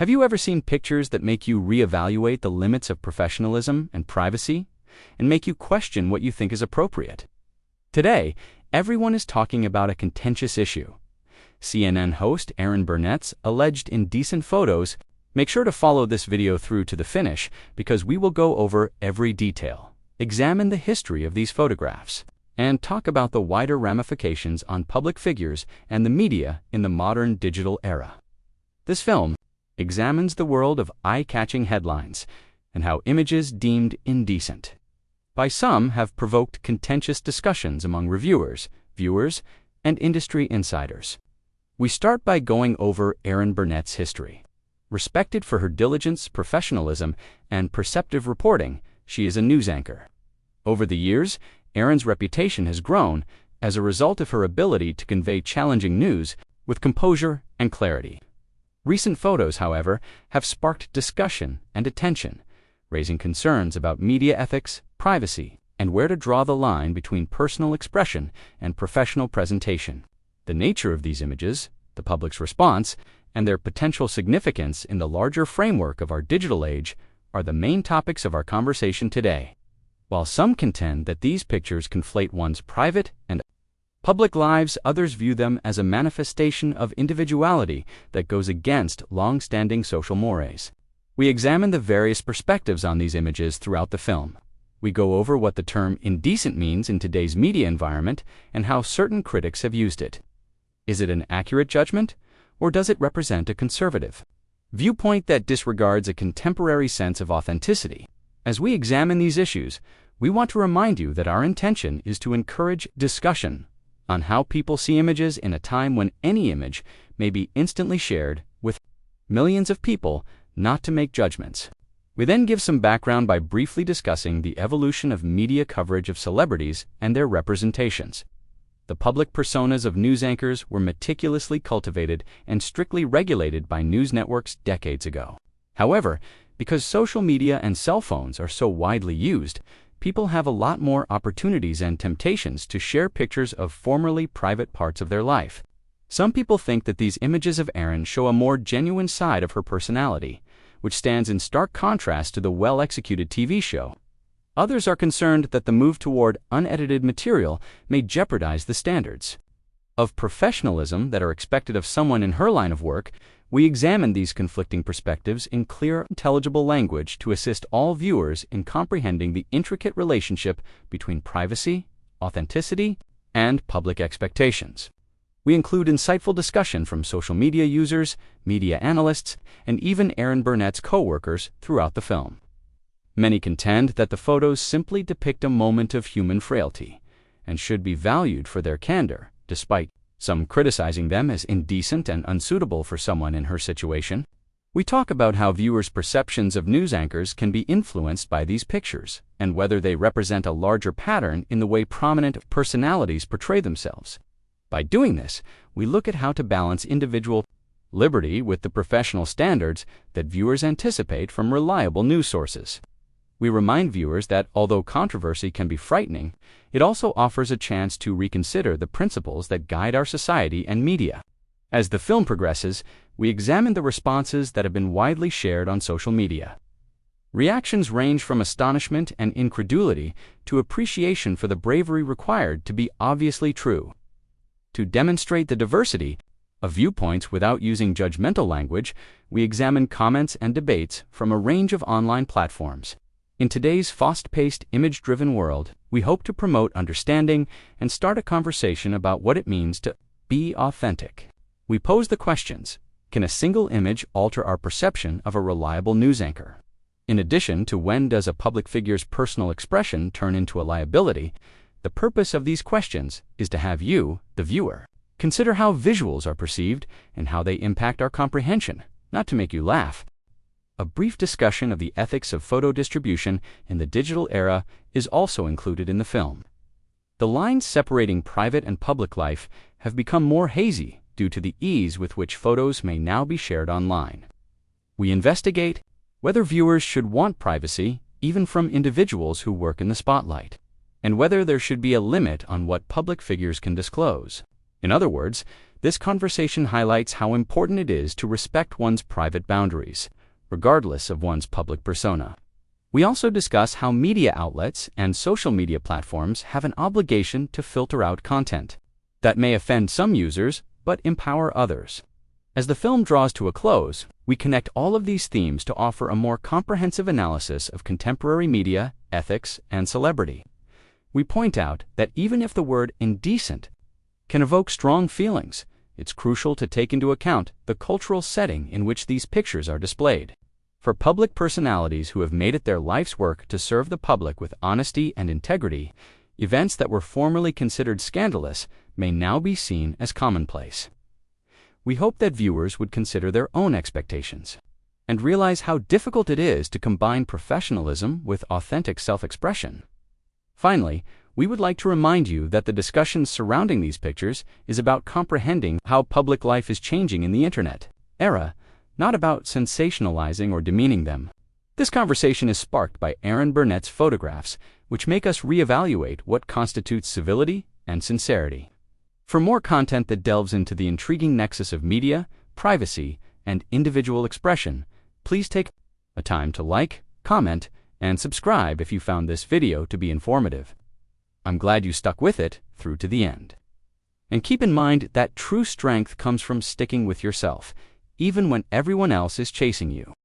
Have you ever seen pictures that make you reevaluate the limits of professionalism and privacy, and make you question what you think is appropriate? Today, everyone is talking about a contentious issue: CNN host Erin Burnett's alleged indecent photos. Make sure to follow this video through to the finish, because we will go over every detail, examine the history of these photographs, and talk about the wider ramifications on public figures and the media in the modern digital era. This film examines the world of eye-catching headlines and how images deemed indecent by some have provoked contentious discussions among reviewers, viewers, and industry insiders. We start by going over Erin Burnett's history. Respected for her diligence, professionalism, and perceptive reporting, she is a news anchor. Over the years, Erin's reputation has grown as a result of her ability to convey challenging news with composure and clarity. Recent photos, however, have sparked discussion and attention, raising concerns about media ethics, privacy, and where to draw the line between personal expression and professional presentation. The nature of these images, the public's response, and their potential significance in the larger framework of our digital age are the main topics of our conversation today. While some contend that these pictures conflate one's private and public lives, others view them as a manifestation of individuality that goes against long-standing social mores. We examine the various perspectives on these images throughout the film. We go over what the term indecent means in today's media environment and how certain critics have used it. Is it an accurate judgment, or does it represent a conservative viewpoint that disregards a contemporary sense of authenticity? As we examine these issues, we want to remind you that our intention is to encourage discussion on how people see images in a time when any image may be instantly shared with millions of people, not to make judgments. We then give some background by briefly discussing the evolution of media coverage of celebrities and their representations. The public personas of news anchors were meticulously cultivated and strictly regulated by news networks decades ago. However, because social media and cell phones are so widely used, people have a lot more opportunities and temptations to share pictures of formerly private parts of their life. Some people think that these images of Erin show a more genuine side of her personality, which stands in stark contrast to the well-executed TV show. Others are concerned that the move toward unedited material may jeopardize the standards of professionalism that are expected of someone in her line of work. We examine these conflicting perspectives in clear, intelligible language to assist all viewers in comprehending the intricate relationship between privacy, authenticity, and public expectations. We include insightful discussion from social media users, media analysts, and even Erin Burnett's co-workers throughout the film. Many contend that the photos simply depict a moment of human frailty and should be valued for their candor, despite some criticizing them as indecent and unsuitable for someone in her situation. We talk about how viewers' perceptions of news anchors can be influenced by these pictures, and whether they represent a larger pattern in the way prominent personalities portray themselves. By doing this, we look at how to balance individual liberty with the professional standards that viewers anticipate from reliable news sources. We remind viewers that, although controversy can be frightening, it also offers a chance to reconsider the principles that guide our society and media. As the film progresses, we examine the responses that have been widely shared on social media. Reactions range from astonishment and incredulity to appreciation for the bravery required to be obviously true. To demonstrate the diversity of viewpoints without using judgmental language, we examine comments and debates from a range of online platforms. In today's fast-paced, image-driven world, we hope to promote understanding and start a conversation about what it means to be authentic. We pose the questions: can a single image alter our perception of a reliable news anchor? In addition to when does a public figure's personal expression turn into a liability, the purpose of these questions is to have you, the viewer, consider how visuals are perceived and how they impact our comprehension, not to make you laugh. A brief discussion of the ethics of photo distribution in the digital era is also included in the film. The lines separating private and public life have become more hazy due to the ease with which photos may now be shared online. We investigate whether viewers should want privacy, even from individuals who work in the spotlight, and whether there should be a limit on what public figures can disclose. In other words, This conversation highlights how important it is to respect one's private boundaries, regardless of one's public persona. We also discuss how media outlets and social media platforms have an obligation to filter out content that may offend some users but empower others. As the film draws to a close, we connect all of these themes to offer a more comprehensive analysis of contemporary media, ethics, and celebrity. We point out that even if the word indecent can evoke strong feelings, it's crucial to take into account the cultural setting in which these pictures are displayed. For public personalities who have made it their life's work to serve the public with honesty and integrity, events that were formerly considered scandalous may now be seen as commonplace. We hope that viewers would consider their own expectations and realize how difficult it is to combine professionalism with authentic self-expression. Finally, we would like to remind you that the discussion surrounding these pictures is about comprehending how public life is changing in the internet era, not about sensationalizing or demeaning them. This conversation is sparked by Erin Burnett's photographs, which make us reevaluate what constitutes civility and sincerity. For more content that delves into the intriguing nexus of media, privacy, and individual expression, please take a time to like, comment, and subscribe if you found this video to be informative. I'm glad you stuck with it through to the end. And keep in mind that true strength comes from sticking with yourself, even when everyone else is chasing you.